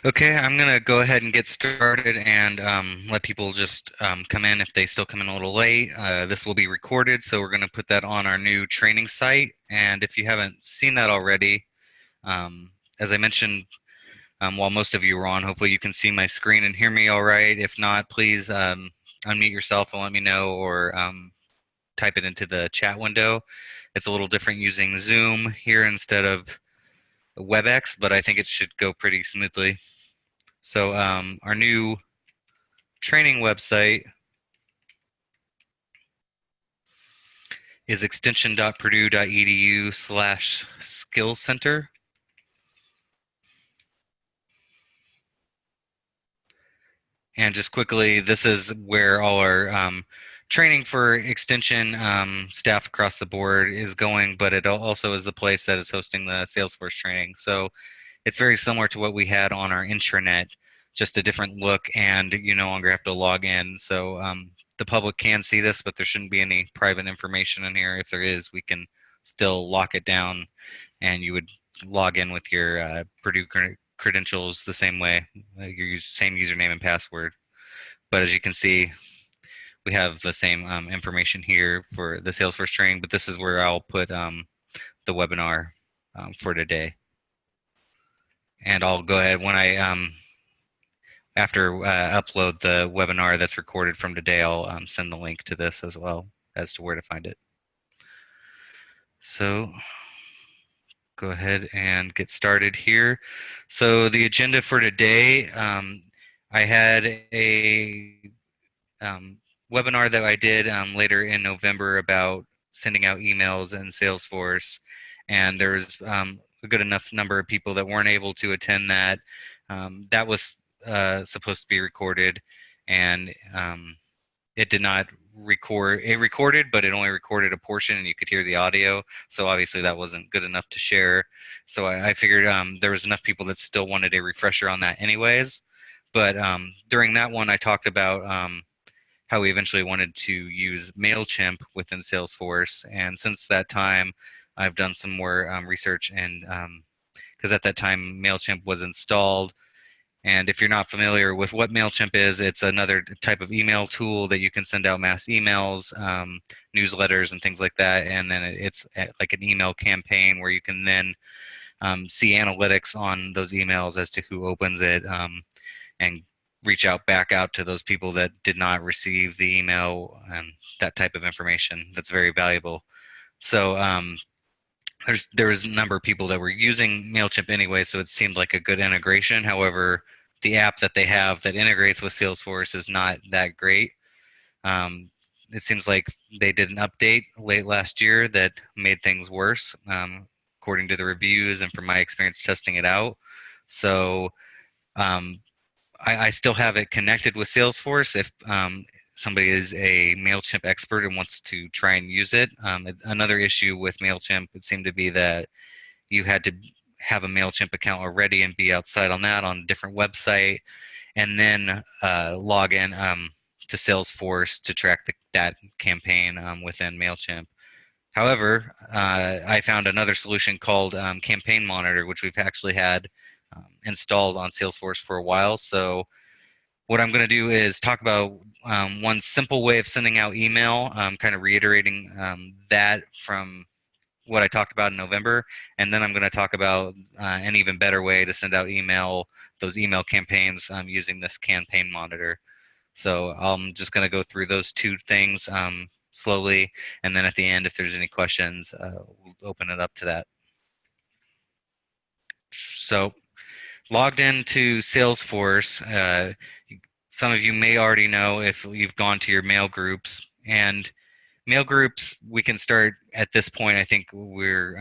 Okay, I'm gonna go ahead and get started and let people just come in if they still come in a little late. This will be recorded, so we're gonna put that on our new training site. And if you haven't seen that already, as I mentioned, while most of you are on, hopefully you can see my screen and hear me all right. If not, please unmute yourself and let me know, or type it into the chat window. It's a little different using Zoom here instead of WebEx, but I think it should go pretty smoothly. So our new training website is extension.purdue.edu/skills center. And just quickly, this is where all our training for extension staff across the board is going, but it also is the place that is hosting the Salesforce training. So it's very similar to what we had on our intranet, just a different look, and you no longer have to log in. So the public can see this, but there shouldn't be any private information in here. If there is, we can still lock it down, and you would log in with your Purdue credentials the same way, your same username and password. But as you can see, we have the same information here for the Salesforce training, but this is where I'll put the webinar for today. And I'll go ahead when I after upload the webinar that's recorded from today, I'll send the link to this as well as to where to find it. So go ahead and get started here. So the agenda for today, I had a webinar that I did later in November about sending out emails in Salesforce, and there was a good enough number of people that weren't able to attend that. That was supposed to be recorded, and it did not record. It recorded, but it only recorded a portion, and you could hear the audio. So obviously that wasn't good enough to share. So I figured there was enough people that still wanted a refresher on that, anyways. But during that one, I talked about how we eventually wanted to use MailChimp within Salesforce. And since that time, I've done some more research, and because at that time MailChimp was installed. And if you're not familiar with what MailChimp is, it's another type of email tool that you can send out mass emails, newsletters, and things like that. And then it's like an email campaign where you can then see analytics on those emails as to who opens it, and reach back out to those people that did not receive the email, and that type of information that's very valuable. So there was a number of people that were using MailChimp anyway, so it seemed like a good integration. However, the app that they have that integrates with Salesforce is not that great. It seems like they did an update late last year that made things worse, according to the reviews and from my experience testing it out. So um, I still have it connected with Salesforce if somebody is a MailChimp expert and wants to try and use it. Another issue with MailChimp, it seemed to be that you had to have a MailChimp account already and be outside on that on a different website, and then log in to Salesforce to track that campaign within MailChimp. However, I found another solution called Campaign Monitor, which we've actually had installed on Salesforce for a while. So what I'm going to do is talk about one simple way of sending out email, kind of reiterating that from what I talked about in November, and then I'm going to talk about an even better way to send out those email campaigns using this campaign monitor. So I'm just going to go through those two things slowly, and then at the end, if there's any questions, we'll open it up to that. So logged into Salesforce, some of you may already know if you've gone to your mail groups. And mail groups, we can start at this point. I think we're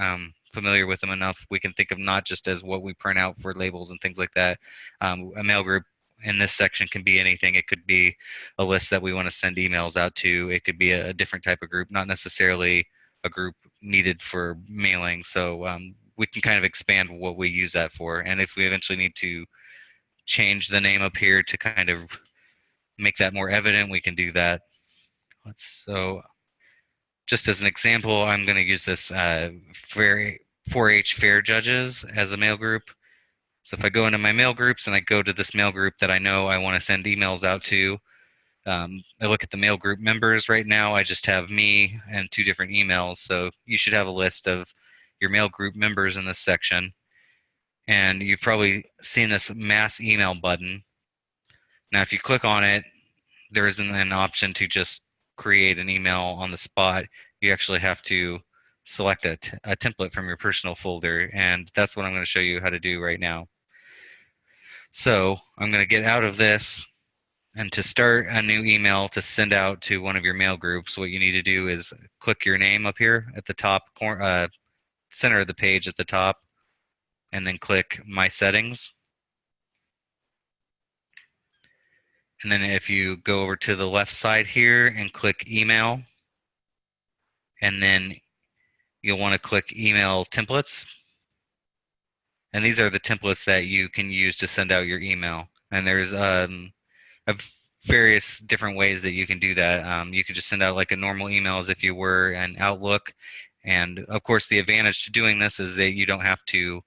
familiar with them enough. We can think of not just as what we print out for labels and things like that. A mail group in this section can be anything. It could be a list that we want to send emails out to. It could be a different type of group, not necessarily a group needed for mailing. So we can kind of expand what we use that for. And if we eventually need to change the name up here to kind of make that more evident, we can do that. So just as an example, I'm going to use this 4-H fair judges as a mail group. So if I go into my mail groups and I go to this mail group that I know I want to send emails out to, I look at the mail group members right now. I just have me and 2 different emails. So you should have a list of your mail group members in this section. And you've probably seen this mass email button. Now, if you click on it, there isn't an option to just create an email on the spot. You actually have to select a template from your personal folder, and that's what I'm going to show you how to do right now. So I'm going to get out of this, and to start a new email to send out to one of your mail groups, what you need to do is click your name up here at the top corner, center of the page at the top, and then click My Settings. And then if you go over to the left side here and click Email, and then you'll want to click Email Templates. And these are the templates that you can use to send out your email. And there's various different ways that you can do that. You could just send out like a normal email as if you were an Outlook. And of course, the advantage to doing this is that you don't have to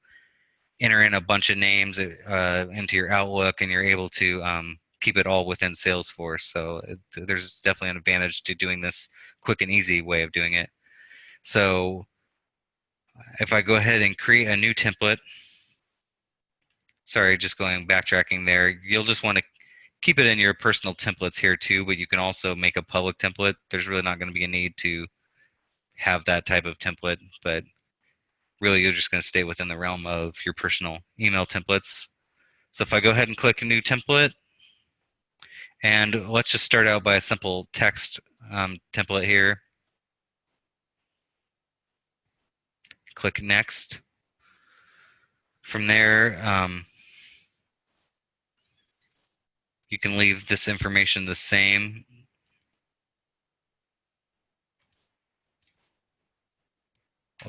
enter in a bunch of names into your Outlook, and you're able to keep it all within Salesforce. So there's definitely an advantage to doing this quick and easy way of doing it. So if I go ahead and create a new template, sorry, just backtracking there, you'll just want to keep it in your personal templates here too, but you can also make a public template. There's really not going to be a need to have that type of template, but really you're just going to stay within the realm of your personal email templates. So if I go ahead and click a new template, and let's just start out by a simple text template here. Click Next. From there, you can leave this information the same.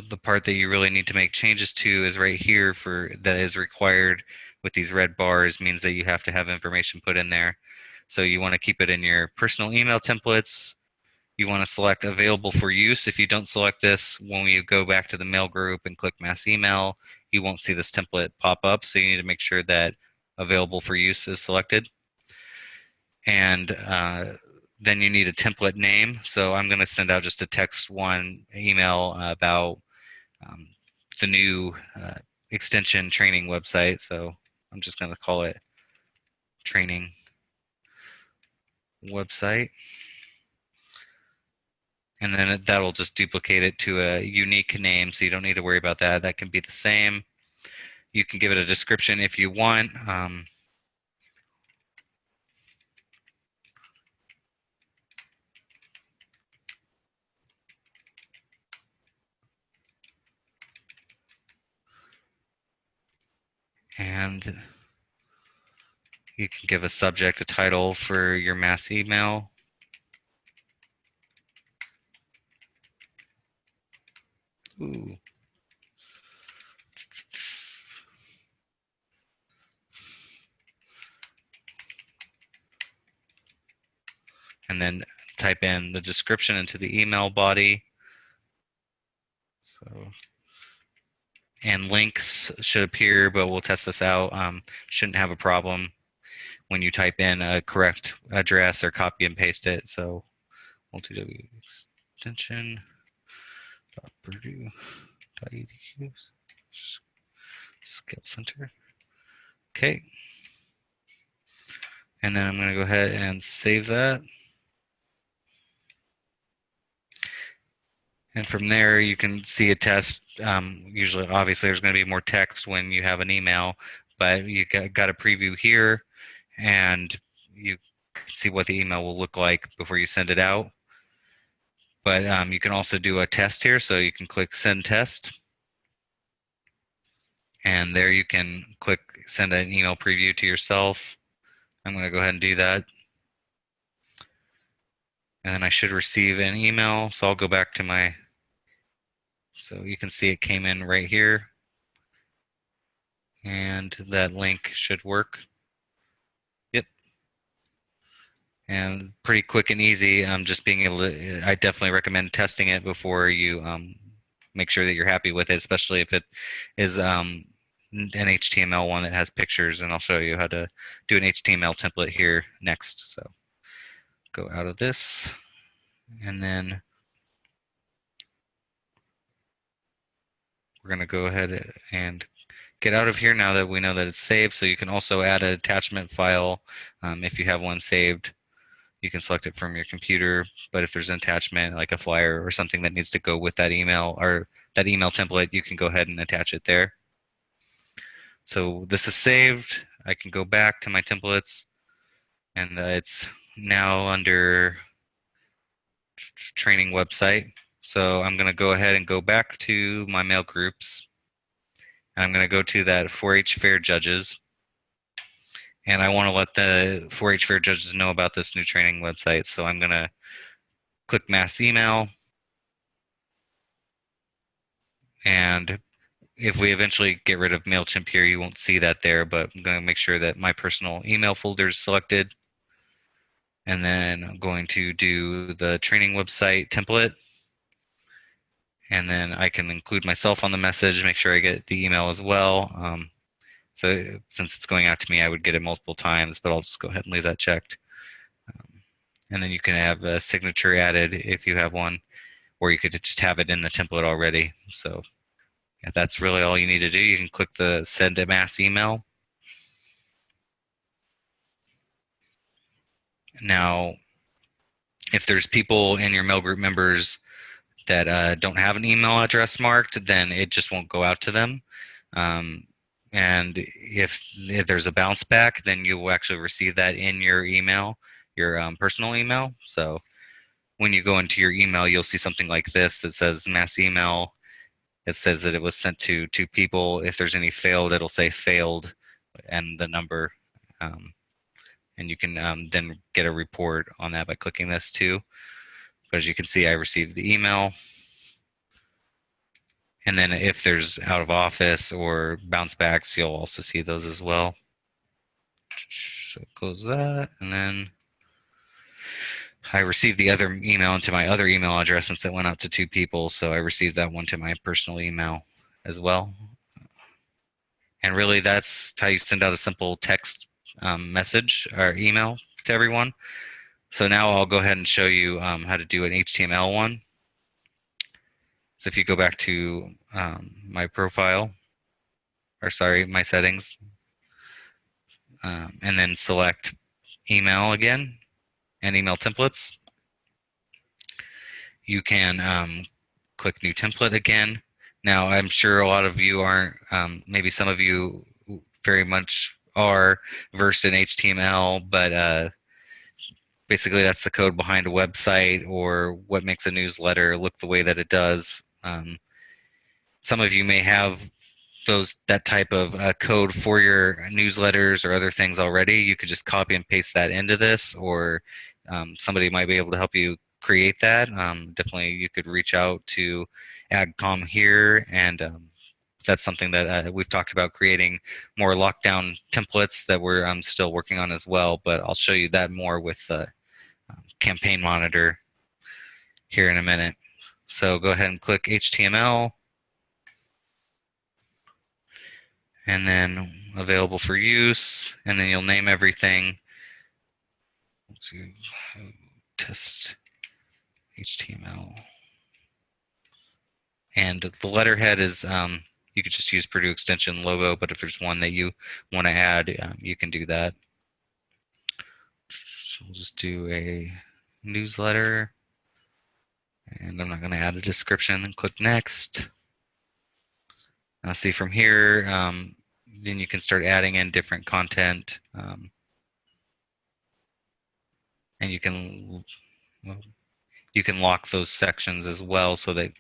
The part that you really need to make changes to is right here that is required with these red bars, means that you have to have information put in there. So you want to keep it in your personal email templates. You want to select available for use. If you don't select this, when you go back to the mail group and click mass email, you won't see this template pop up. So you need to make sure that available for use is selected. And then you need a template name. So I'm going to send out just a text one email about the new extension training website. So I'm just going to call it training website. And then that'll just duplicate it to a unique name, so you don't need to worry about that. That can be the same. You can give it a description if you want. And you can give a subject, a title for your mass email. Ooh. And then type in the description into the email body. So, and links should appear, but we'll test this out. Shouldn't have a problem when you type in a correct address or copy and paste it. So multi-w extension Purdue.edu skill center. Okay. And then I'm going to go ahead and save that. And from there, you can see a test. Usually, obviously, there's going to be more text when you have an email, but you got a preview here, and you can see what the email will look like before you send it out. But you can also do a test here, so you can click Send Test. And there you can click Send an email preview to yourself. I'm going to go ahead and do that. And then I should receive an email, so I'll go back to my, so you can see it came in right here. And that link should work. Yep. And pretty quick and easy. Just being able to, I definitely recommend testing it before you make sure that you're happy with it, especially if it is an HTML one that has pictures, and I'll show you how to do an HTML template here next. So go out of this, and then we're going to go ahead and get out of here now that we know that it's saved. So you can also add an attachment file if you have one saved. You can select it from your computer, but if there's an attachment like a flyer or something that needs to go with that email or that email template, you can go ahead and attach it there. So this is saved. I can go back to my templates, and it's now under training website. So I'm going to go ahead and go back to my mail groups, and I'm going to go to that 4-H fair judges. And I want to let the 4-H fair judges know about this new training website. So I'm going to click mass email. And if we eventually get rid of MailChimp here, you won't see that there, but I'm going to make sure that my personal email folder is selected. And then I'm going to do the training website template. And then I can include myself on the message, make sure I get the email as well. So since it's going out to me, I would get it multiple times, but I'll just go ahead and leave that checked. And then you can have a signature added if you have one, or you could just have it in the template already. So yeah, that's really all you need to do. You can click the send a mass email. Now, if there's people in your mail group members that don't have an email address marked, then it just won't go out to them. And if there's a bounce back, then you will actually receive that in your email, your personal email. So when you go into your email, you'll see something like this that says mass email. It says that it was sent to 2 people. If there's any failed, it'll say failed and the number. And you can then get a report on that by clicking this too. But as you can see, I received the email. And then if there's out of office or bounce backs, you'll also see those as well. So it goes that, and then I received the other email into my other email address since it went out to 2 people. So I received that one to my personal email as well. And really, that's how you send out a simple text message or email to everyone. So now I'll go ahead and show you how to do an HTML one. So if you go back to my profile, or sorry, my settings, and then select email again and email templates, you can click new template again. Now, I'm sure a lot of you aren't, maybe some of you very much are versed in HTML, but basically that's the code behind a website or what makes a newsletter look the way that it does. Some of you may have that type of code for your newsletters or other things already. You could just copy and paste that into this, or somebody might be able to help you create that. Definitely you could reach out to AgCom here, and that's something that we've talked about, creating more lockdown templates that we're still working on as well, but I'll show you that more with the campaign monitor here in a minute. So go ahead and click HTML, and then available for use, and then you'll name everything. Let's see, test HTML. And the letterhead is, you could just use Purdue extension logo, but if there's one that you want to add, you can do that. So we'll just do a newsletter, and I'm not going to add a description, and click next. Now see from here, then you can start adding in different content, and you can lock those sections as well so that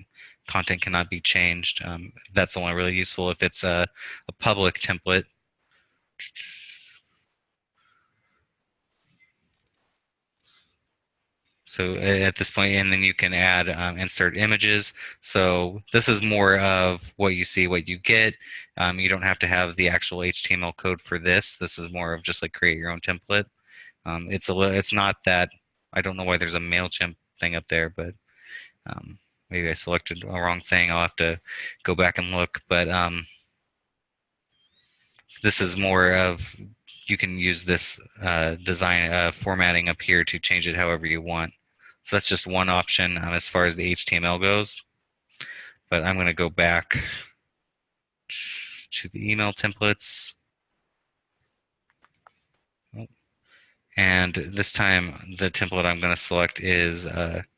content cannot be changed. That's only really useful if it's a public template. So at this point, and then you can add insert images. So this is more of what you see, what you get. You don't have to have the actual HTML code for this. This is more of just like create your own template. It's not that, I don't know why there's a MailChimp thing up there, but maybe I selected a wrong thing. I'll have to go back and look. But So this is more of, you can use this design formatting up here to change it however you want. So that's just one option as far as the HTML goes. But I'm going to go back to the email templates. And this time, the template I'm going to select is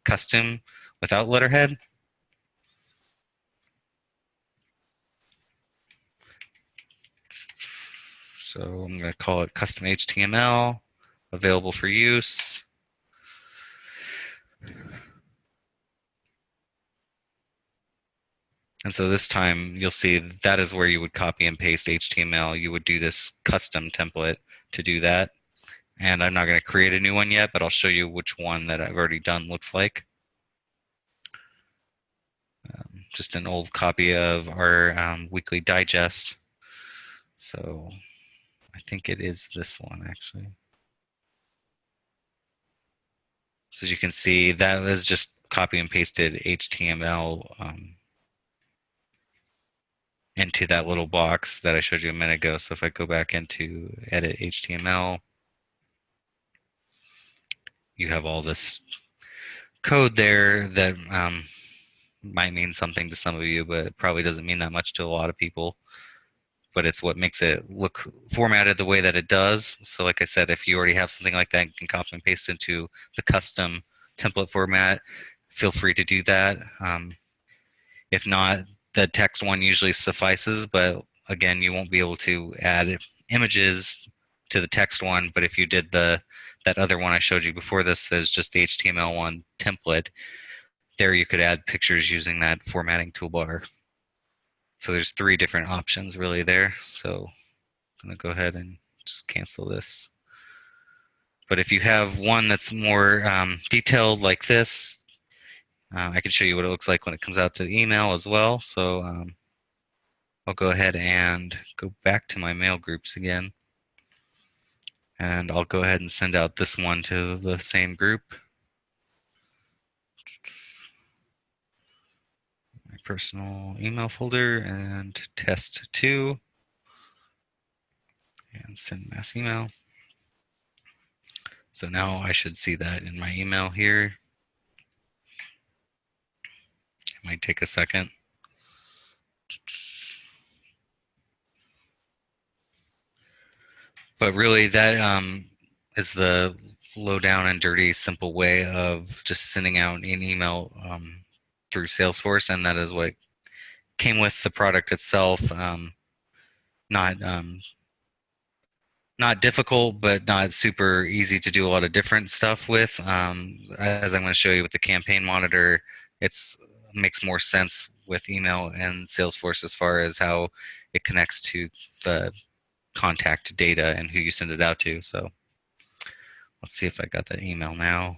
custom without letterhead. So I'm going to call it custom HTML, available for use. And so this time you'll see that is where you would copy and paste HTML. You would do this custom template to do that. And I'm not going to create a new one yet, but I'll show you which one that I've already done looks like. Just an old copy of our weekly digest. So I think it is this one actually. So as you can see, that is just copy and pasted HTML into that little box that I showed you a minute ago. So if I go back into edit HTML, you have all this code there that might mean something to some of you, but it probably doesn't mean that much to a lot of people. But it's what makes it look formatted the way that it does. So like I said, if you already have something like that, you can copy and paste into the custom template format. Feel free to do that. If not, the text one usually suffices, but again, you won't be able to add images to the text one. But if you did that other one I showed you before this, there's just the HTML one template. There you could add pictures using that formatting toolbar. So there's 3 different options really there. So I'm going to go ahead and just cancel this. But if you have one that's more detailed like this, I can show you what it looks like when it comes out to the email as well. So I'll go ahead and go back to my mail groups again. And I'll go ahead and send out this one to the same group. My personal email folder and test 2. And send mass email. So now I should see that in my email here. It might take a second. But really, that is the low down and dirty, simple way of just sending out an email through Salesforce, and that is what came with the product itself. Not not difficult, but not super easy to do a lot of different stuff with. As I'm going to show you with the campaign monitor, it's makes more sense with email and Salesforce as far as how it connects to the contact data and who you send it out to. So let's see if I got that email now.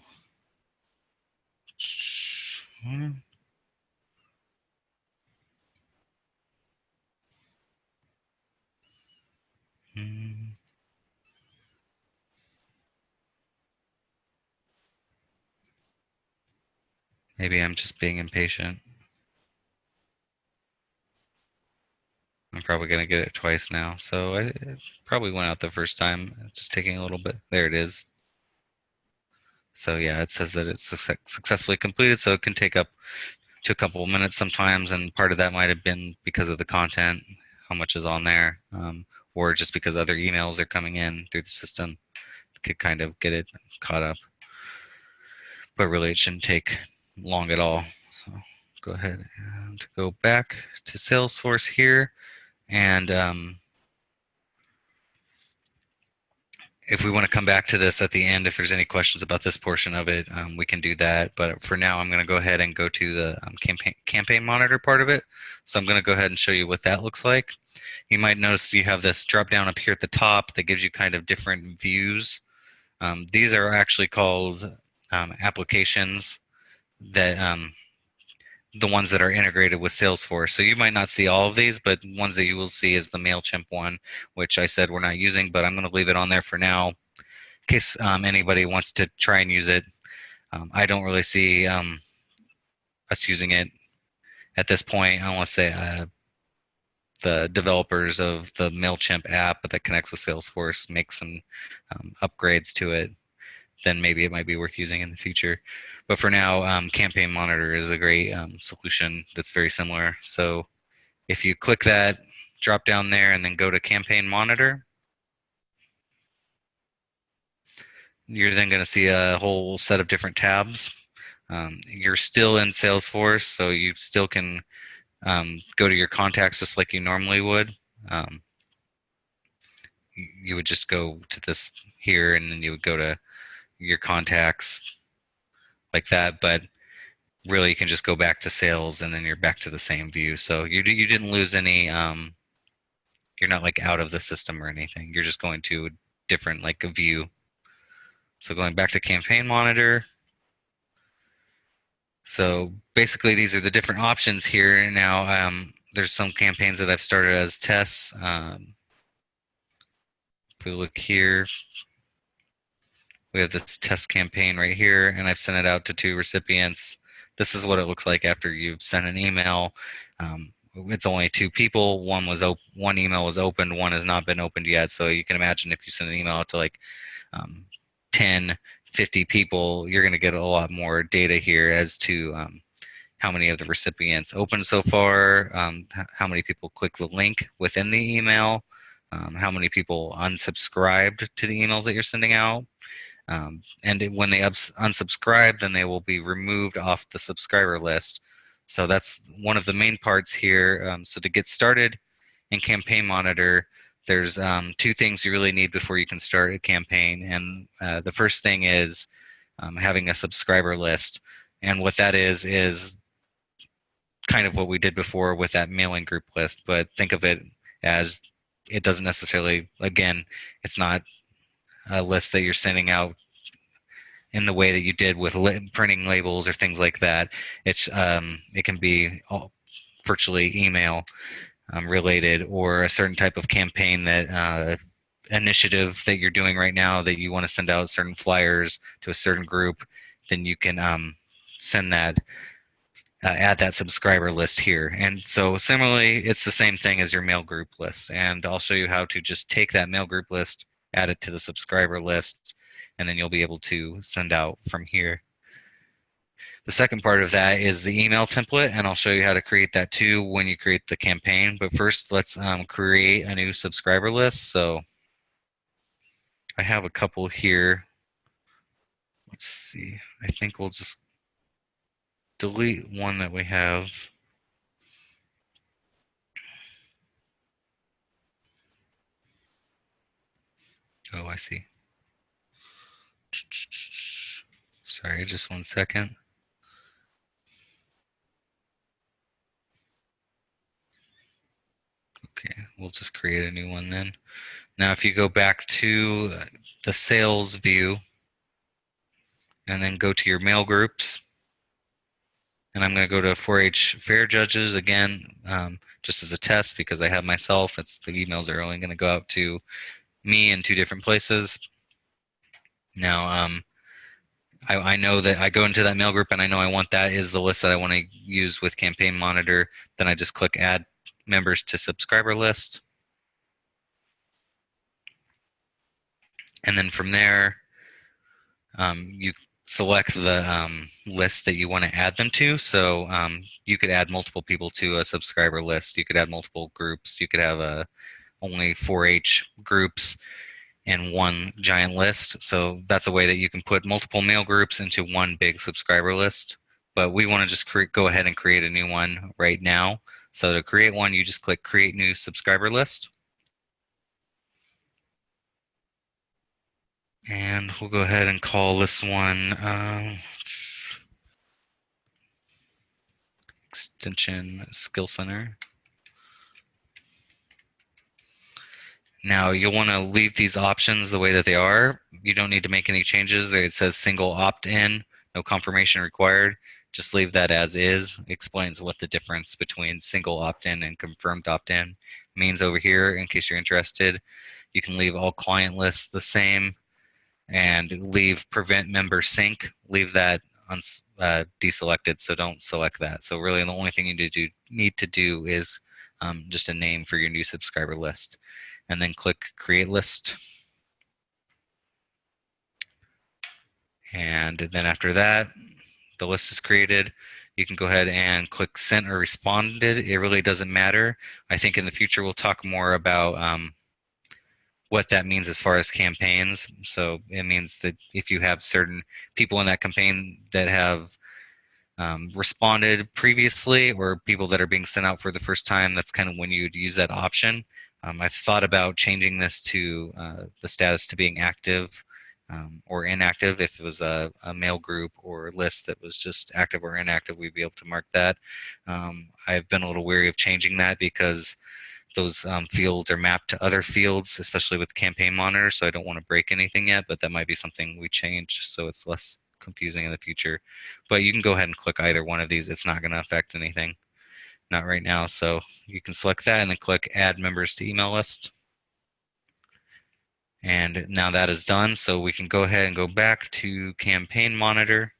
Maybe I'm just being impatient. I'm probably going to get it twice now. So it probably went out the first time. It's just taking a little bit. There it is. So yeah, it says that it's successfully completed. So it can take up to a couple of minutes sometimes. And part of that might have been because of the content, how much is on there, or just because other emails are coming in through the system. It could kind of get it caught up. But really, it shouldn't take long at all. So go ahead and go back to Salesforce here. And if we want to come back to this at the end, if there's any questions about this portion of it, we can do that. But for now, I'm going to go ahead and go to the campaign monitor part of it. So I'm going to go ahead and show you what that looks like. You might notice you have this drop down up here at the top that gives you kind of different views. These are actually called applications that the ones that are integrated with Salesforce. So you might not see all of these, but ones that you will see is the MailChimp one, which I said we're not using, but I'm going to leave it on there for now in case anybody wants to try and use it. I don't really see us using it at this point unless they the developers of the MailChimp app that connects with Salesforce make some upgrades to it, then maybe it might be worth using in the future. But for now, Campaign Monitor is a great solution that's very similar. So if you click that drop down there and then go to Campaign Monitor, you're then going to see a whole set of different tabs. You're still in Salesforce, so you still can go to your contacts just like you normally would. You would just go to this here, and then you would go to your contacts like that. But really, you can just go back to sales, and then you're back to the same view. So you didn't lose any. You're not like out of the system or anything. You're just going to a different like a view. So going back to Campaign Monitor. So basically, these are the different options here. Now, there's some campaigns that I've started as tests. If we look here, we have this test campaign right here, and I've sent it out to 2 recipients. This is what it looks like after you've sent an email. It's only 2 people. One email was opened, one has not been opened yet. So you can imagine if you send an email out to like 10, 50 people, you're going to get a lot more data here as to how many of the recipients opened so far, how many people click the link within the email, how many people unsubscribed to the emails that you're sending out. And when they unsubscribe, then they will be removed off the subscriber list. So that's one of the main parts here. So to get started in Campaign Monitor, there's 2 things you really need before you can start a campaign. And the first thing is having a subscriber list. And what that is kind of what we did before with that mailing group list, but think of it as it doesn't necessarily, again, it's not a list that you're sending out in the way that you did with printing labels or things like that. It can be virtually email related, or a certain type of campaign that initiative that you're doing right now that you want to send out certain flyers to a certain group, then you can send that, add that subscriber list here. And so similarly, it's the same thing as your mail group list. And I'll show you how to just take that mail group list, add it to the subscriber list, and then you'll be able to send out from here. The second part of that is the email template, and I'll show you how to create that too when you create the campaign. But first, let's create a new subscriber list. So I have a couple here. Let's see. I think we'll just delete one that we have. Oh, I see. Sorry, just 1 second. Okay, we'll just create a new one then. Now, if you go back to the sales view and then go to your mail groups, and I'm going to go to 4-H fair judges again, just as a test because I have myself. The emails are only going to go out to me in 2 different places. Now, I know that I go into that mail group and I know I want that is the list that I want to use with Campaign Monitor. Then I just click Add Members to Subscriber List. And then from there, you select the list that you want to add them to. So you could add multiple people to a subscriber list. You could add multiple groups. You could have only 4-H groups in one giant list. So that's a way that you can put multiple mail groups into one big subscriber list. But we want to just go ahead and create a new one right now. So to create one, you just click Create New Subscriber List. And we'll go ahead and call this one Extension Skill Center. Now you'll want to leave these options the way that they are. You don't need to make any changes. It says single opt-in, no confirmation required. Just leave that as is. It explains what the difference between single opt-in and confirmed opt-in means over here in case you're interested. You can leave all client lists the same and leave prevent member sync. Leave that deselected, so don't select that. So really the only thing you need to do is just a name for your new subscriber list. And then click Create List. And then after that, the list is created. You can go ahead and click Sent or Responded. It really doesn't matter. I think in the future we'll talk more about what that means as far as campaigns. So it means that if you have certain people in that campaign that have responded previously, or people that are being sent out for the first time, that's kind of when you'd use that option. I've thought about changing this to the status to being active or inactive. If it was a mail group or list that was just active or inactive, we'd be able to mark that. I've been a little wary of changing that because those fields are mapped to other fields, especially with Campaign Monitor, so I don't want to break anything yet, but that might be something we change so it's less confusing in the future. But you can go ahead and click either one of these. It's not going to affect anything. Not right now, so you can select that and then click Add Members to Email List. And now that is done, so we can go ahead and go back to Campaign Monitor.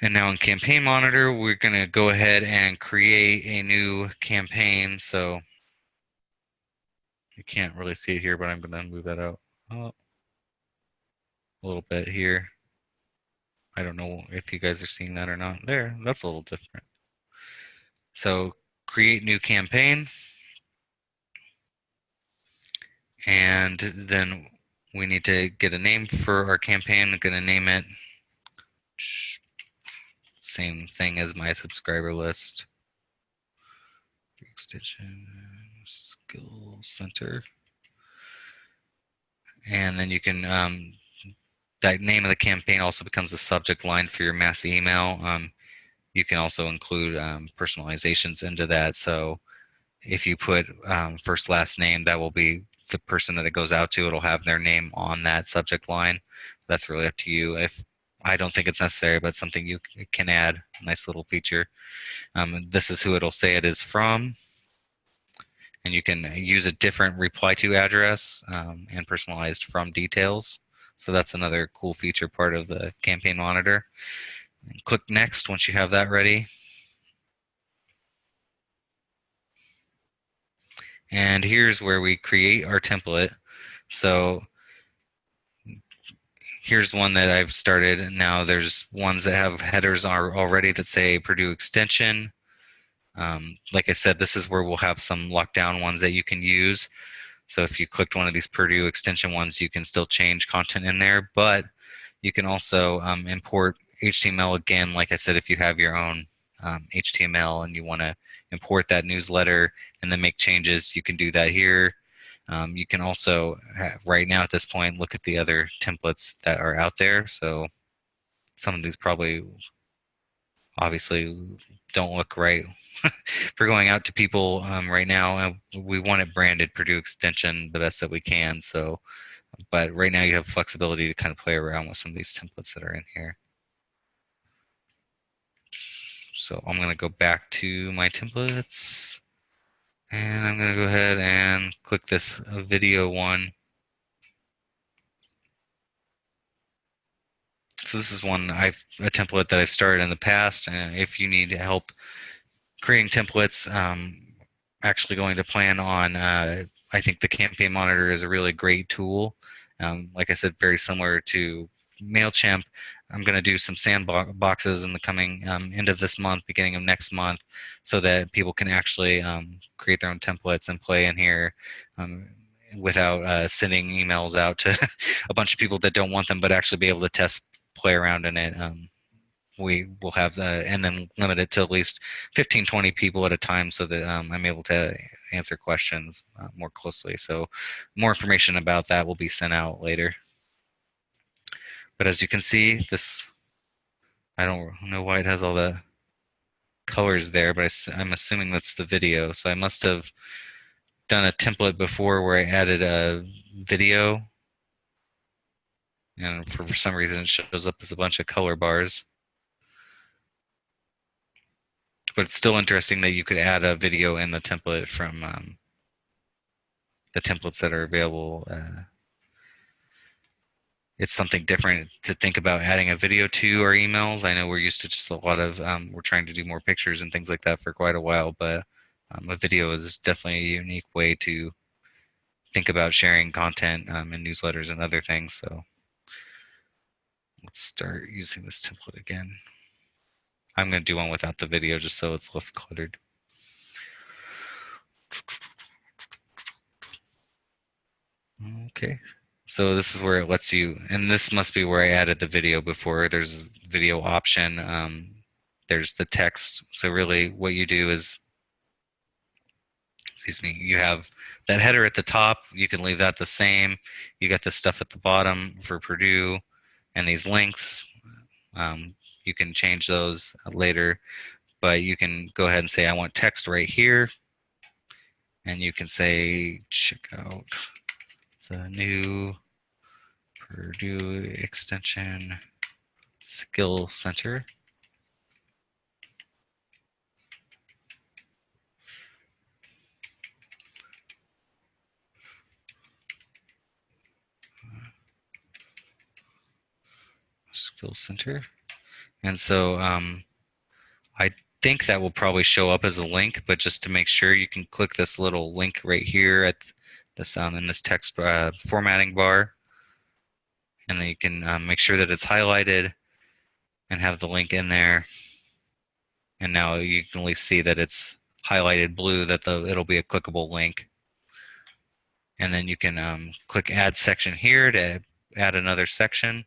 And now in Campaign Monitor, we're going to go ahead and create a new campaign. So you can't really see it here, but I'm going to move that out a little bit here. I don't know if you guys are seeing that or not. There, that's a little different. So create new campaign. And then we need to get a name for our campaign. I'm going to name it same thing as my subscriber list. Extension Skill Center. And then you can, that name of the campaign also becomes the subject line for your mass email. You can also include personalizations into that. So if you put first, last name, that will be the person that it goes out to. It'll have their name on that subject line. That's really up to you. If I don't think it's necessary, but something you can add, a nice little feature. This is who it'll say it is from. And you can use a different reply to address and personalized from details. So that's another cool feature part of the Campaign Monitor. And click Next once you have that ready. And here's where we create our template. So here's one that I've started. Now there's ones that have headers already that say Purdue Extension. Like I said, this is where we'll have some lockdown ones that you can use. So if you clicked one of these Purdue Extension ones, you can still change content in there, but you can also import HTML again. Like I said, if you have your own HTML and you want to import that newsletter and then make changes, you can do that here. You can also, right now at this point, look at the other templates that are out there. So some of these probably obviously don't look right for going out to people right now. We want it branded Purdue Extension the best that we can. So, but right now you have flexibility to kind of play around with some of these templates that are in here. So I'm going to go back to my templates and I'm going to go ahead and click this video one. So this is a template that I've started in the past. And if you need help creating templates, actually going to plan on, I think the Campaign Monitor is a really great tool. Like I said, very similar to MailChimp. I'm going to do some sandboxes in the coming end of this month, beginning of next month, so that people can actually create their own templates and play in here without sending emails out to a bunch of people that don't want them, but actually be able to play around in it. We will have and then limit it to at least 15, 20 people at a time so that I'm able to answer questions more closely. So more information about that will be sent out later. But as you can see, this, I don't know why it has all the colors there, but I'm assuming that's the video. So I must have done a template before where I added a video. And for some reason, it shows up as a bunch of color bars. But it's still interesting that you could add a video in the template from the templates that are available it's something different to think about adding a video to our emails. I know we're used to just a lot of, we're trying to do more pictures and things like that for quite a while, but a video is definitely a unique way to think about sharing content in newsletters and other things. So let's start using this template again. I'm going to do one without the video just so it's less cluttered. Okay, so this is where it lets you, and this must be where I added the video before. There's a video option. There's the text. So really what you do is, excuse me, you have that header at the top. You can leave that the same. You got the stuff at the bottom for Purdue and these links. You can change those later, but you can go ahead and say, I want text right here. And you can say, check out the new Purdue Extension Skill Center. Skill Center. And so I think that will probably show up as a link, but just to make sure, you can click this little link right here at this in this text formatting bar, and then you can make sure that it's highlighted and have the link in there. And now you can only see that it's highlighted blue, that it'll be a clickable link. And then you can click Add Section here to add another section.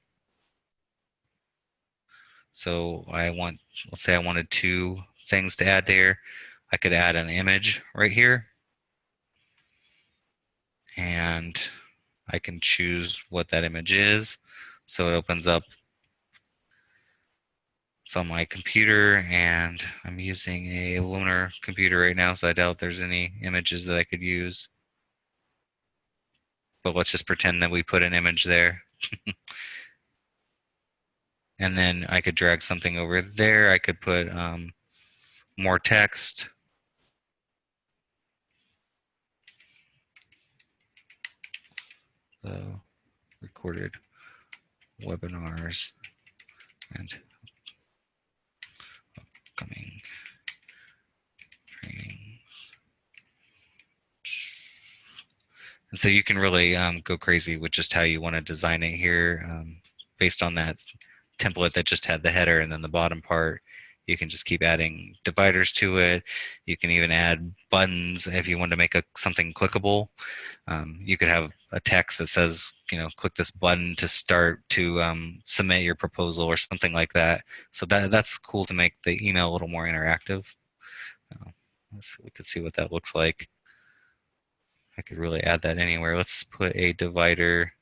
So let's say I wanted 2 things to add there. I could add an image right here. And I can choose what that image is. So it opens up, it's on my computer, and I'm using a Lunar computer right now, so I doubt there's any images that I could use. But let's just pretend that we put an image there. And then I could drag something over there. I could put more text. So recorded webinars and upcoming trainings. And so you can really go crazy with just how you want to design it here based on that template that just had the header and then the bottom part. You can just keep adding dividers to it. You can even add buttons if you want to make something clickable. You could have a text that says, click this button to start to submit your proposal or something like that. So that's cool to make the email a little more interactive. We could see what that looks like. I could really add that anywhere. Let's put a divider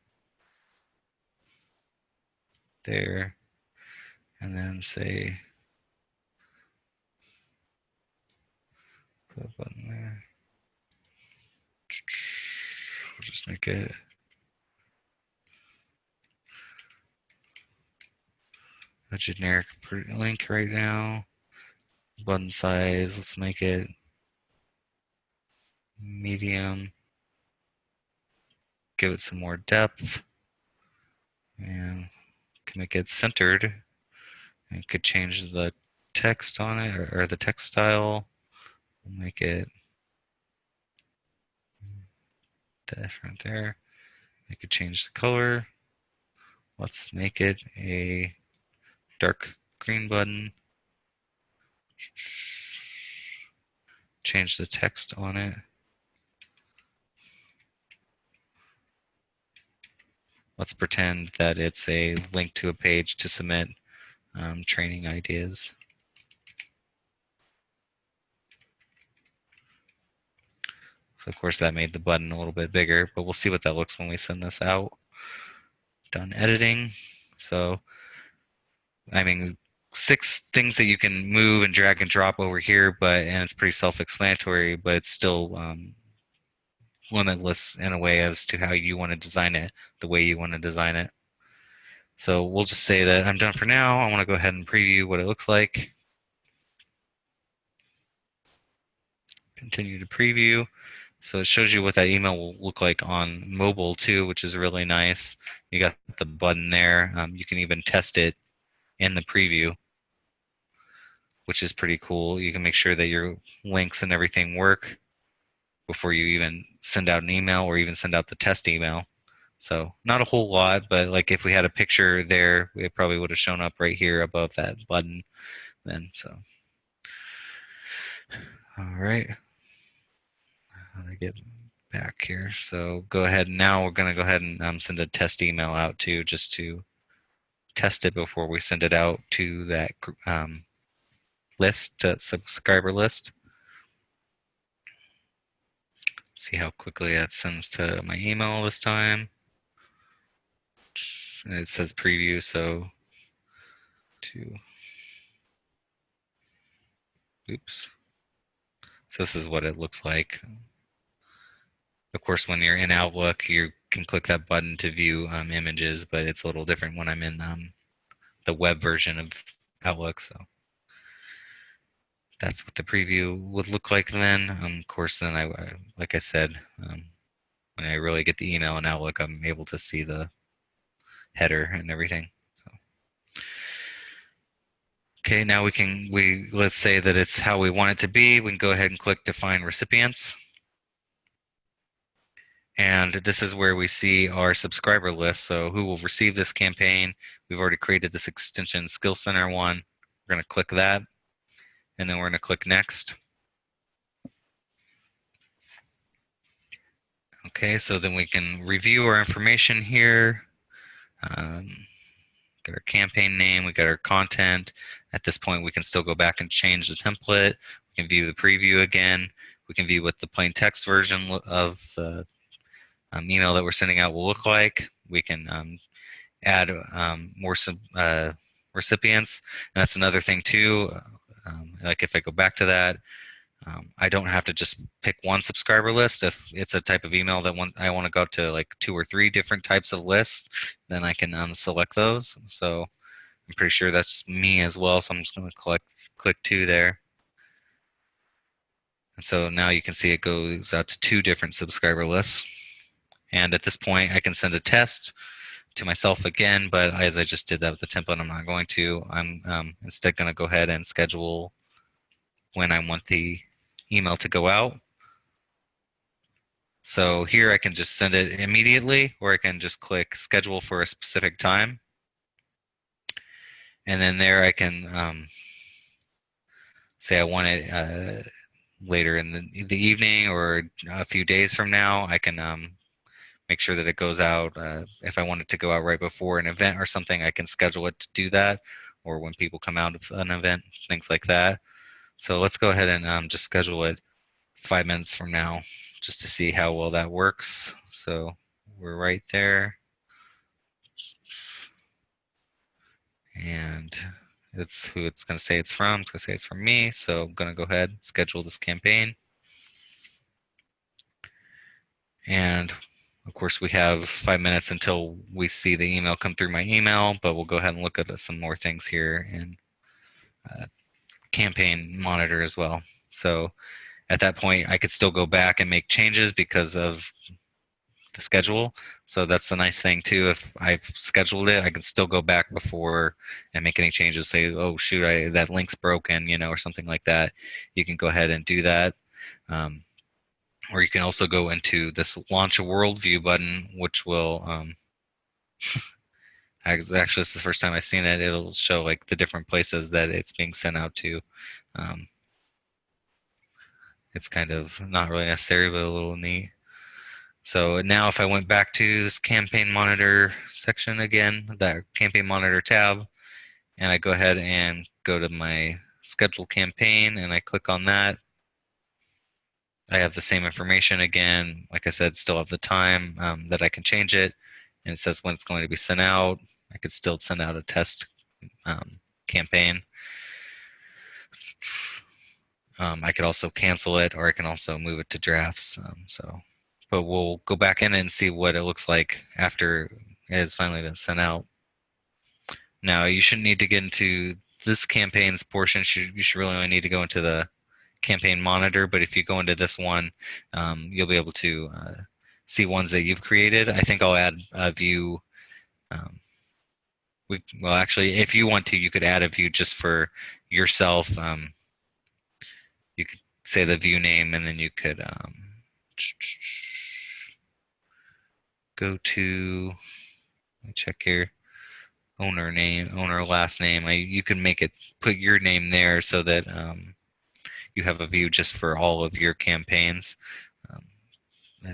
there and then say, put a button there. We'll just make it a generic link right now. Button size, let's make it medium. Give it some more depth. And can make it centered. And could change the text on it or the text style. We'll make it different there. I could change the color. Let's make it a dark green button. Change the text on it. Let's pretend that it's a link to a page to submit training ideas. So of course that made the button a little bit bigger, but we'll see what that looks when we send this out. Done editing. So, 6 things that you can move and drag and drop over here, and it's pretty self-explanatory, but it's still limitless in a way as to how you want to design it, the way you want to design it. So we'll just say that I'm done for now. I want to go ahead and preview what it looks like. Continue to preview. So it shows you what that email will look like on mobile too, which is really nice. You got the button there. You can even test it in the preview, which is pretty cool. You can make sure that your links and everything work before you even send out an email or even send out the test email. So not a whole lot, but like if we had a picture there, it probably would have shown up right here above that button then. So, all right, how do I get back here? So go ahead. Now we're going to go ahead and send a test email out too, just to test it before we send it out to that list, subscriber list. See how quickly that sends to my email this time. And it says preview, so oops. So this is what it looks like. Of course, when you're in Outlook, you can click that button to view images, but it's a little different when I'm in the web version of Outlook. So that's what the preview would look like then. Of course, then like I said, when I really get the email in Outlook, I'm able to see the header and everything. So. Okay, now let's say that it's how we want it to be. We can go ahead and click Define Recipients. And this is where we see our subscriber list. So who will receive this campaign? We've already created this extension Skill Center one. We're going to click that, and then we're going to click Next. Okay, so then we can review our information here. Got our campaign name, we got our content. At this point, we can still go back and change the template. We can view the preview again. We can view what the plain text version of the email that we're sending out will look like. We can add more recipients. And that's another thing too. Like if I go back to that, I don't have to just pick one subscriber list. If it's a type of email that I want to go to like 2 or 3 different types of lists, then I can select those. So I'm pretty sure that's me as well. So I'm just going to click 2 there. And so now you can see it goes out to 2 different subscriber lists. And at this point, I can send a test to myself again, but as I just did that with the template, I'm not going to. I'm instead going to go ahead and schedule when I want the email to go out. So here I can just send it immediately, or I can just click schedule for a specific time. And then there I can say I want it later in the evening or a few days from now. I can make sure that it goes out. If I want it to go out right before an event or something, I can schedule it to do that, or when people come out of an event, things like that. So let's go ahead and just schedule it 5 minutes from now, just to see how well that works. So we're right there. And it's who it's going to say it's from. It's going to say it's from me. So I'm going to go ahead and schedule this campaign. And of course, we have 5 minutes until we see the email come through my email, but we'll go ahead and look at some more things here in Campaign Monitor as well. So at that point, I could still go back and make changes because of the schedule. So that's the nice thing too. If I've scheduled it, I can still go back before and make any changes. Say, oh shoot, that link's broken, or something like that. You can go ahead and do that. Or you can also go into this Launch a Worldview button, which will actually, it's the first time I've seen it. It'll show like the different places that it's being sent out to. It's kind of not really necessary, but a little neat. So now if I went back to this Campaign Monitor section again, that Campaign Monitor tab, and I go ahead and go to my Schedule Campaign, and I click on that, I have the same information again. Like I said, still have the time that I can change it, and it says when it's going to be sent out. I could still send out a test campaign. I could also cancel it, or I can also move it to drafts. But we'll go back in and see what it looks like after it has finally been sent out. Now, you shouldn't need to get into this campaign's portion. You should really only need to go into the campaign monitor, but if you go into this one, you'll be able to see ones that you've created. I think I'll add a view. Well, actually, if you want to, you could add a view just for yourself. You could say the view name, and then you could go to, let me check here, owner name, owner last name. You can make it, put your name there so that you have a view just for all of your campaigns. Um, uh,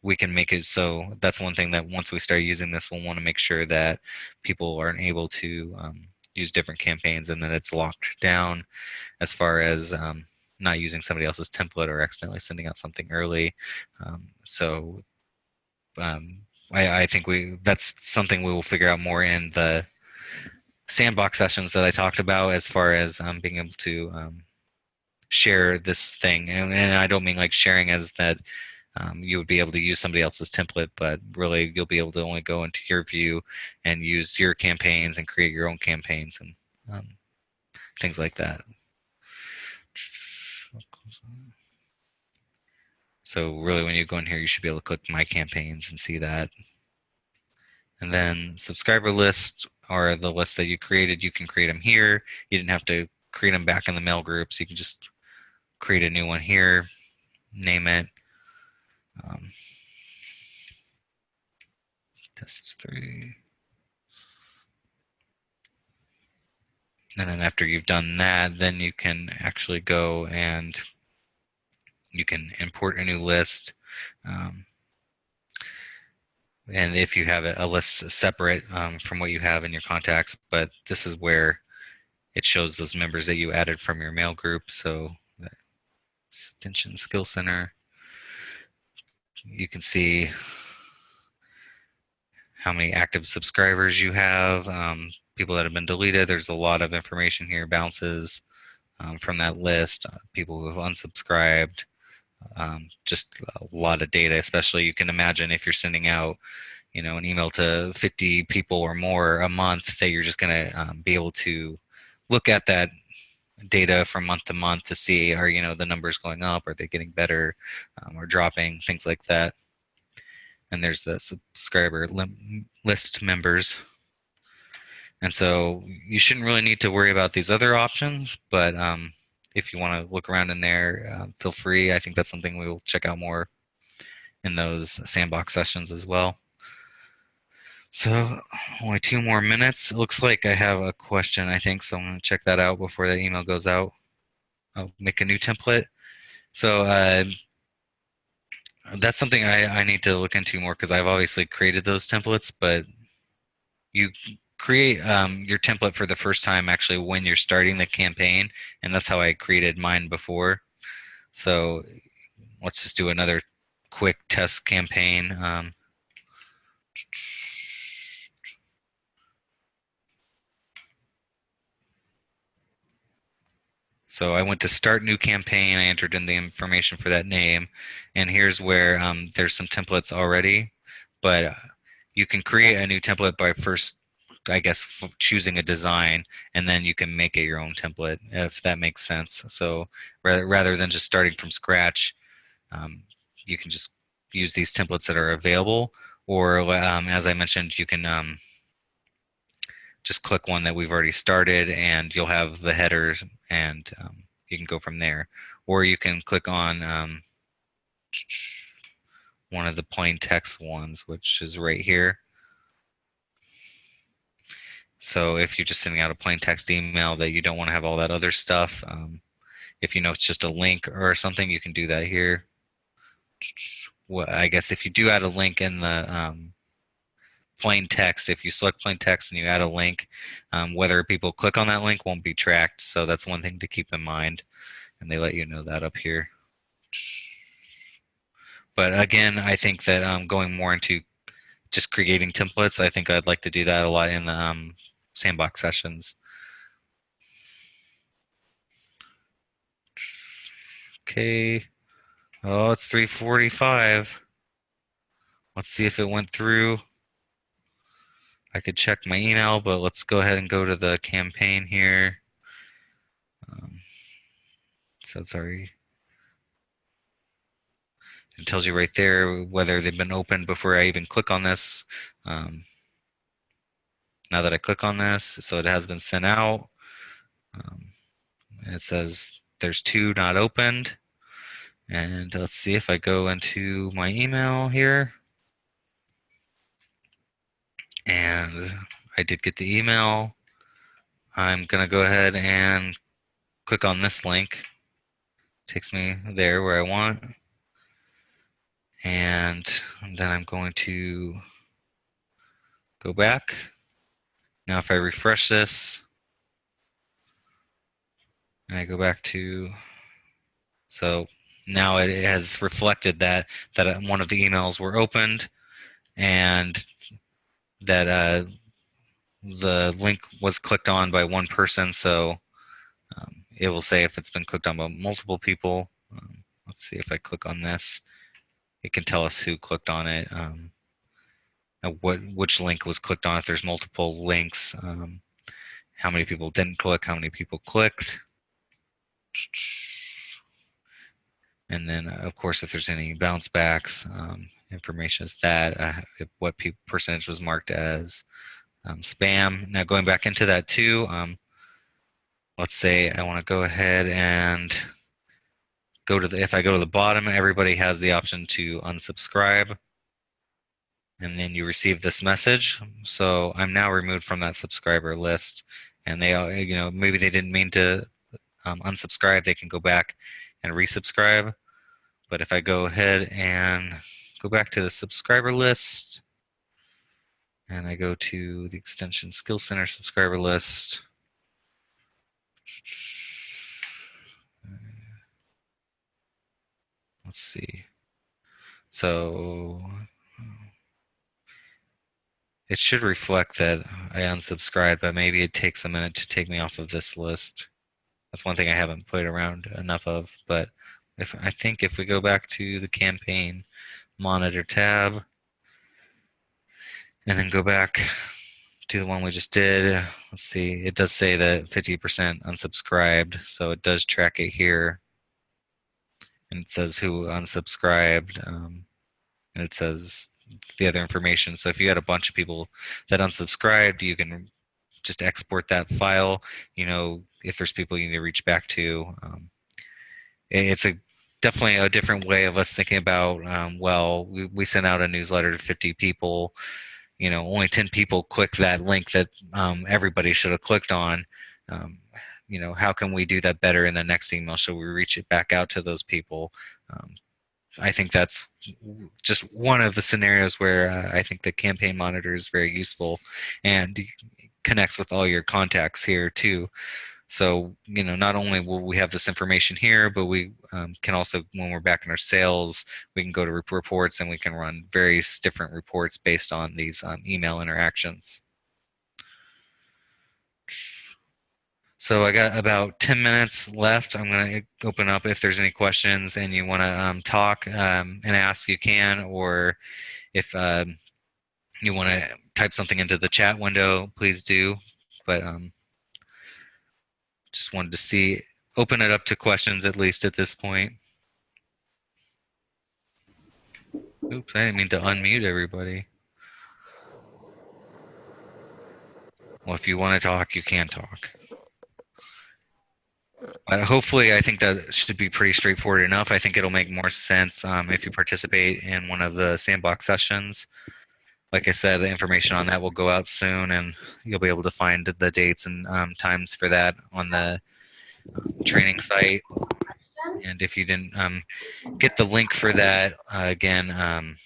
we can make it so that's one thing that once we start using this, we'll want to make sure that people aren't able to use different campaigns and that it's locked down as far as not using somebody else's template or accidentally sending out something early. So I think that's something we will figure out more in the sandbox sessions that I talked about as far as being able to share this thing. And I don't mean like sharing as that you would be able to use somebody else's template, but really you'll be able to only go into your view and use your campaigns and create your own campaigns and things like that. So really when you go in here, you should be able to click My Campaigns and see that. And then subscriber lists are the lists that you created. You can create them here. You didn't have to create them back in the mail groups. You can just create a new one here, name it. Test 3. And then after you've done that, then you can actually go and you can import a new list. And if you have a list separate from what you have in your contacts, but this is where it shows those members that you added from your mail group. So extension skill center, you can see how many active subscribers you have, people that have been deleted. There's a lot of information here, bounces from that list, people who have unsubscribed, just a lot of data. Especially you can imagine if you're sending out an email to 50 people or more a month, that you're just going to be able to look at that data from month to month to see are the numbers going up, are they getting better or dropping, things like that. And there's the subscriber list members. And so you shouldn't really need to worry about these other options, but if you want to look around in there, feel free. I think that's something we will check out more in those sandbox sessions as well. So only 2 more minutes. It looks like I have a question, I think, so I'm going to check that out before that email goes out. I'll make a new template. So that's something I need to look into more because I've obviously created those templates, but you create your template for the first time actually when you're starting the campaign, and that's how I created mine before. So let's just do another quick test campaign. So I went to start new campaign. I entered in the information for that name, and here's where there's some templates already, but you can create a new template by first, I guess, choosing a design, and then you can make it your own template, if that makes sense. So rather than just starting from scratch, you can just use these templates that are available, or as I mentioned, you can just click one that we've already started and you'll have the headers, and you can go from there. Or you can click on one of the plain text ones, which is right here. So if you're just sending out a plain text email that you don't want to have all that other stuff, if you know it's just a link or something, you can do that here. Well, I guess if you do add a link in the plain text, if you select plain text and you add a link, whether people click on that link won't be tracked. So that's one thing to keep in mind, and they let you know that up here. But again, I think that going more into just creating templates, I think I'd like to do that a lot in the sandbox sessions. Okay. Oh, it's 3:45. Let's see if it went through. I could check my email, but let's go ahead and go to the campaign here. So it's already, it tells you right there whether they've been opened before I even click on this. Now that I click on this, so it has been sent out. And it says there's 2 not opened. And let's see if I go into my email here. And I did get the email. I'm going to go ahead and click on this link. Takes me there where I want. And then I'm going to go back. Now if I refresh this, and I go back to, so now it has reflected that one of the emails were opened, and that the link was clicked on by one person. So it will say if it's been clicked on by multiple people. Let's see if I click on this, it can tell us who clicked on it, which link was clicked on. If there's multiple links, how many people didn't click, how many people clicked. And then, of course, if there's any bounce backs, information is that, what percentage was marked as spam. Now going back into that too, let's say I want to go ahead and go to the, if I go to the bottom, everybody has the option to unsubscribe. And then you receive this message. So I'm now removed from that subscriber list. And they, maybe they didn't mean to unsubscribe. They can go back and resubscribe. But if I go ahead and go back to the subscriber list, and I go to the Extension Skill Center subscriber list, let's see. So it should reflect that I unsubscribed, but maybe it takes a minute to take me off of this list. That's one thing I haven't played around enough of. But I think if we go back to the campaign monitor tab, and then go back to the one we just did, let's see, it does say that 50% unsubscribed, so it does track it here. And it says who unsubscribed, and it says the other information. So if you had a bunch of people that unsubscribed, you can just export that file. If there's people you need to reach back to. It's definitely a different way of us thinking about, well, we sent out a newsletter to 50 people. Only 10 people click that link that everybody should have clicked on. How can we do that better in the next email? Should we reach it back out to those people? I think that's just one of the scenarios where I think the campaign monitor is very useful and connects with all your contacts here too. So, not only will we have this information here, but we can also, when we're back in our sales, we can go to reports and we can run various different reports based on these email interactions. So I got about 10 minutes left. I'm going to open up if there's any questions and you want to talk and ask, you can, or if you want to type something into the chat window, please do. But just wanted to open it up to questions at least at this point. Oops, I didn't mean to unmute everybody. Well, if you want to talk, you can talk. But hopefully, I think that should be pretty straightforward enough. I think it'll make more sense if you participate in one of the sandbox sessions. Like I said, the information on that will go out soon, and you'll be able to find the dates and times for that on the training site. And if you didn't get the link for that, again.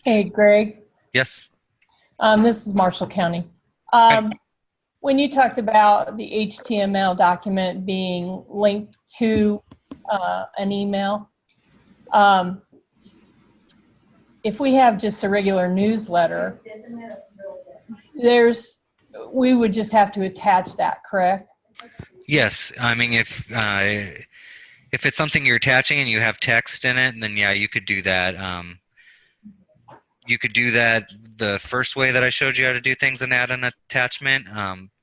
Hey, Greg. Yes. This is Marshall County. When you talked about the HTML document being linked to an email, if we have just a regular newsletter, we would just have to attach that, correct? Yes. I mean, if it's something you're attaching and you have text in it, then yeah, you could do that. You could do that the first way that I showed you how to do things and add an attachment.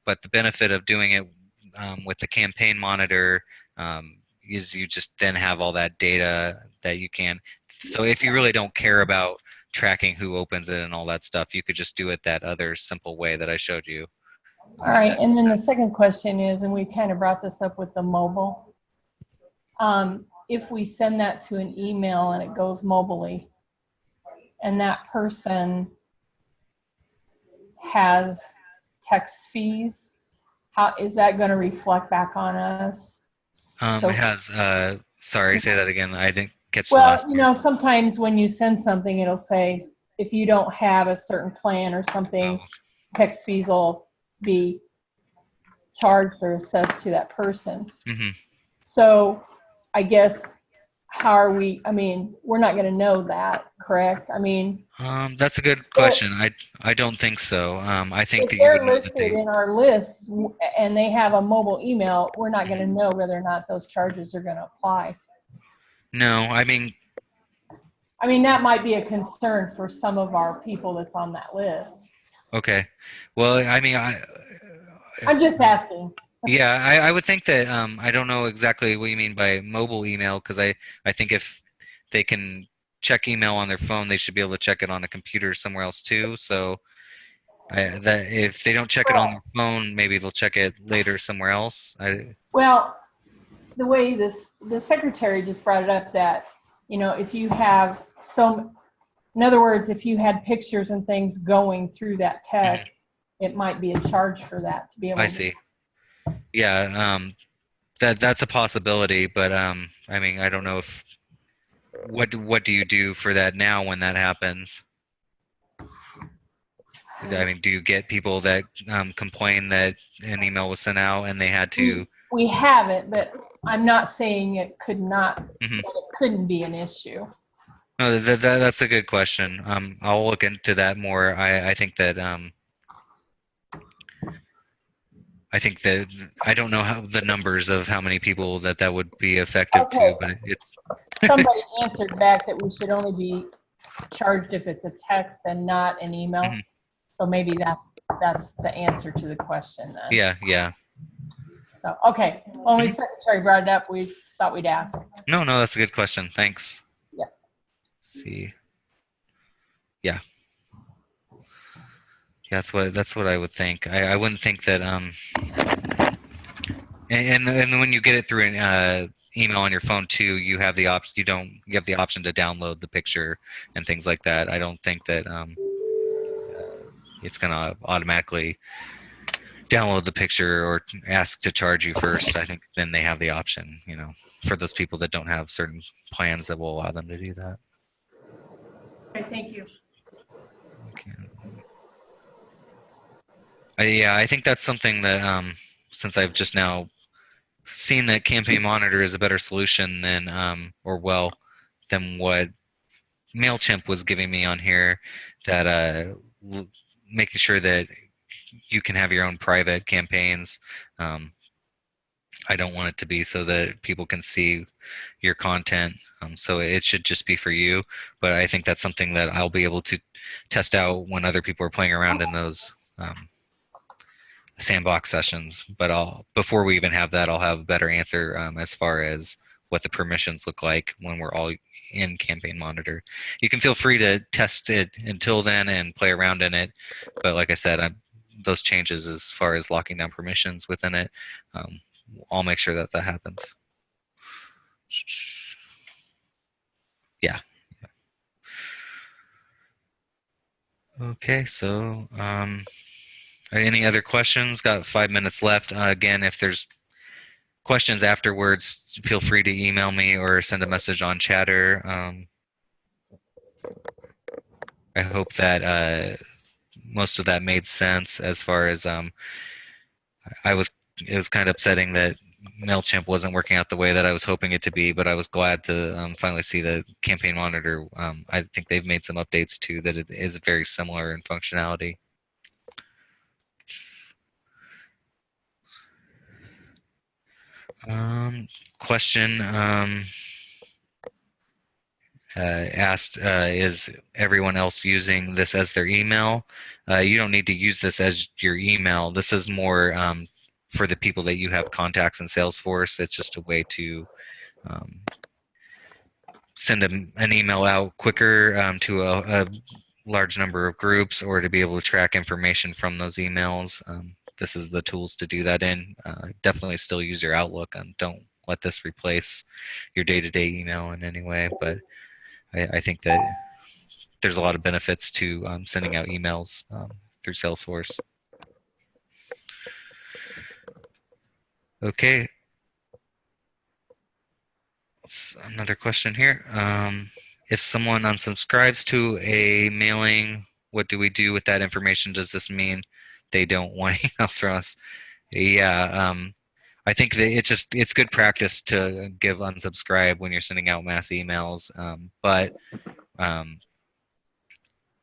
But the benefit of doing it with the campaign monitor is you just then have all that data that you can. So if you really don't care about tracking who opens it and all that stuff, you could just do it that other simple way that I showed you. All right, and then the second question is, and we kind of brought this up with the mobile. If we send that to an email and it goes mobilely, and that person has text fees, how is that going to reflect back on us? It has, sorry, say that again. I didn't catch the Well, last you part. know, sometimes when you send something, it'll say if you don't have a certain plan or something, Oh, text fees will be charged or assessed to that person. hmm. So I guess how are we, I mean, we're not going to know that, correct? I mean, That's a good question. I don't think so. I think if that you would they're know that listed in our lists and they have a mobile email, we're not going to know whether or not those charges are going to apply. No, I mean, I mean, that might be a concern for some of our people that's on that list. okay. Well, I mean, I'm just asking. yeah, I would think that I don't know exactly what you mean by mobile email because I think if they can check email on their phone, they should be able to check it on a computer somewhere else too. So that if they don't check it on Well, their phone, maybe they'll check it later somewhere else. well, the way the secretary just brought it up that, you know, if you have some, in other words, if you had pictures and things going through that Mhm, text, it might be a charge for that to be I able to. see. Yeah, that's a possibility, but I mean, I don't know if what do you do for that now when that happens? I mean, do you get people that complain that an email was sent out and they had to? We have it, but I'm not saying it could not, Mhm. that it couldn't be an issue. No, that's a good question. I'll look into that more. I think that I don't know how the numbers of how many people that would be effective to, Okay, but it's somebody answered back that we should only be charged if it's a text and not an email. mhm. So maybe that's the answer to the question then. Yeah, yeah. So, okay, only Mhm. secretary brought it up, we thought we'd ask. No, no, that's a good question. Thanks. Yeah. Let's see. Yeah, that's what I would think. I wouldn't think that and when you get it through an email on your phone too, you have the option. You have the option to download the picture and things like that. I don't think that it's gonna automatically download the picture or ask to charge you first. I think then they have the option, for those people that don't have certain plans that will allow them to do that. Okay, thank you. Okay. Yeah, I think that's something that since I've just now seen that Campaign Monitor is a better solution than than what Mailchimp was giving me on here, that making sure that you can have your own private campaigns. Um, I don't want it to be so that people can see your content. So it should just be for you. But I think that's something that I'll be able to test out when other people are playing around in those sandbox sessions. But before we even have that, I'll have a better answer as far as what the permissions look like when we're all in Campaign Monitor. You can feel free to test it until then and play around in it. But like I said, those changes as far as locking down permissions within it, I'll make sure that that happens. Yeah. Okay, so any other questions? Got 5 minutes left. Again, if there's questions afterwards, feel free to email me or send a message on Chatter. I hope that most of that made sense as far as I was. It was kind of upsetting that Mailchimp wasn't working out the way that I was hoping it to be, but I was glad to finally see the Campaign Monitor. I think they've made some updates too that it is very similar in functionality. Question asked, is everyone else using this as their email? You don't need to use this as your email. This is more for the people that you have contacts in Salesforce. It's just a way to um, send an email out quicker to a large number of groups, or to be able to track information from those emails. This is the tools to do that in. Definitely still use your Outlook, and don't let this replace your day-to-day email in any way. But I think that there's a lot of benefits to sending out emails through Salesforce. Okay, another question here. If someone unsubscribes to a mailing, what do we do with that information? Does this mean they don't want emails from us? Yeah, I think that it's good practice to give unsubscribe when you're sending out mass emails, but um,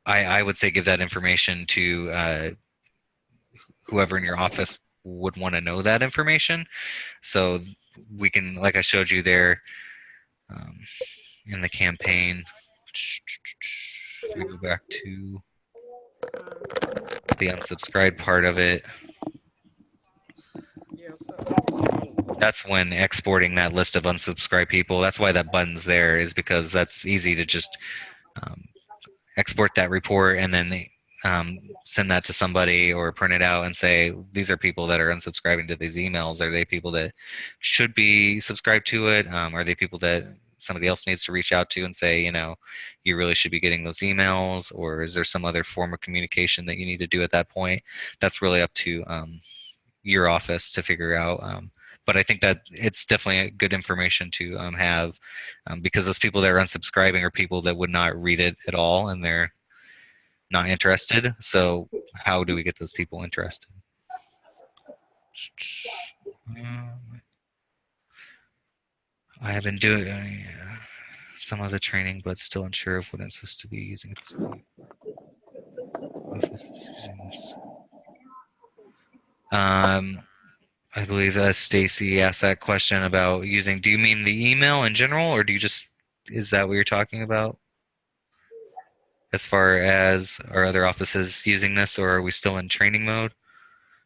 I would say give that information to whoever in your office would want to know that information. So we can, like I showed you there um, in the campaign, if we go back to the unsubscribe part of it, that's when exporting that list of unsubscribed people. That's why that button's there, is because that's easy to just um, export that report and then send that to somebody, or print it out and say, these are people that are unsubscribing to these emails. Are they people that should be subscribed to it? Are they people that somebody else needs to reach out to and say, you really should be getting those emails? Or is there some other form of communication that you need to do at that point? That's really up to your office to figure out. But I think that it's definitely a good information to have, because those people that are unsubscribing are people that would not read it at all, and they're not interested. So how do we get those people interested? I have been doing some of the training, but still unsure of what I'm supposed to be using at this point. Office is using this. I believe that Stacy asked that question about using. Do you mean the email in general, or do you just, is that what you're talking about? As far as our other offices using this, or are we still in training mode?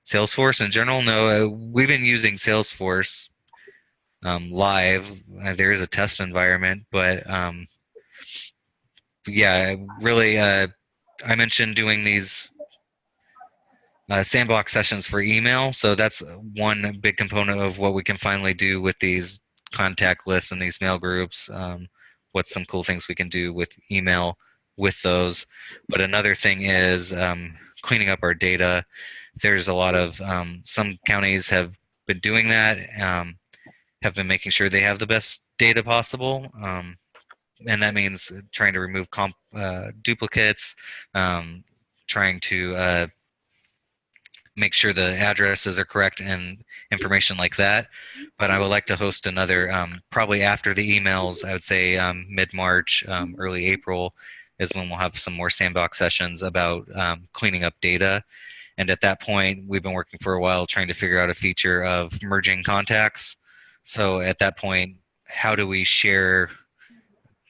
Salesforce in general? No, we've been using Salesforce live. There is a test environment, but yeah, really, I mentioned doing these sandbox sessions for email. So that's one big component of what we can finally do with these contact lists and these mail groups. What's some cool things we can do with email with those? But another thing is cleaning up our data. There's a lot of, some counties have been doing that, have been making sure they have the best data possible. And that means trying to remove duplicates, trying to make sure the addresses are correct and information like that. But I would like to host another, probably after the emails, I would say mid-March, early April is when we'll have some more sandbox sessions about cleaning up data. And at that point, we've been working for a while trying to figure out a feature of merging contacts. So at that point, how do we share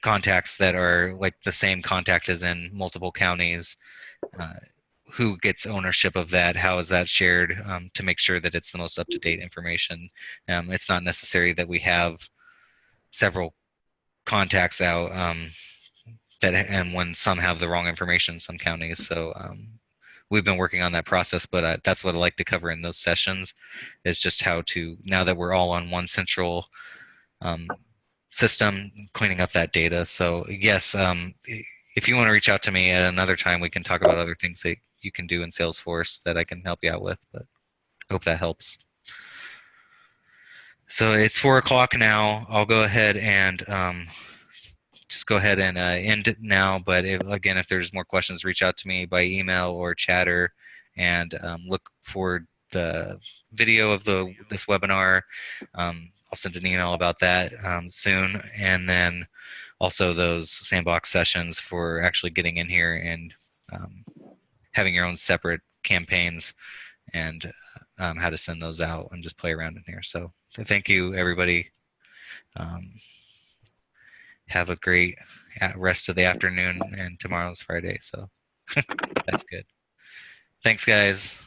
contacts that are like the same contact as in multiple counties? Who gets ownership of that? How is that shared, to make sure that it's the most up-to-date information? It's not necessary that we have several contacts out, and when some have the wrong information in some counties. So we've been working on that process, but that's what I like to cover in those sessions, is just how to, now that we're all on one central system, cleaning up that data. So yes, if you want to reach out to me at another time, we can talk about other things that you can do in Salesforce that I can help you out with, but I hope that helps. So it's 4 o'clock now. I'll go ahead and just go ahead and end it now. But again, if there's more questions, reach out to me by email or chatter, and look for the video of this webinar. I'll send an email about that soon, and then also those sandbox sessions for actually getting in here and having your own separate campaigns, and how to send those out and just play around in here. So thank you, everybody. Have a great rest of the afternoon, and tomorrow's Friday, so that's good. Thanks, guys.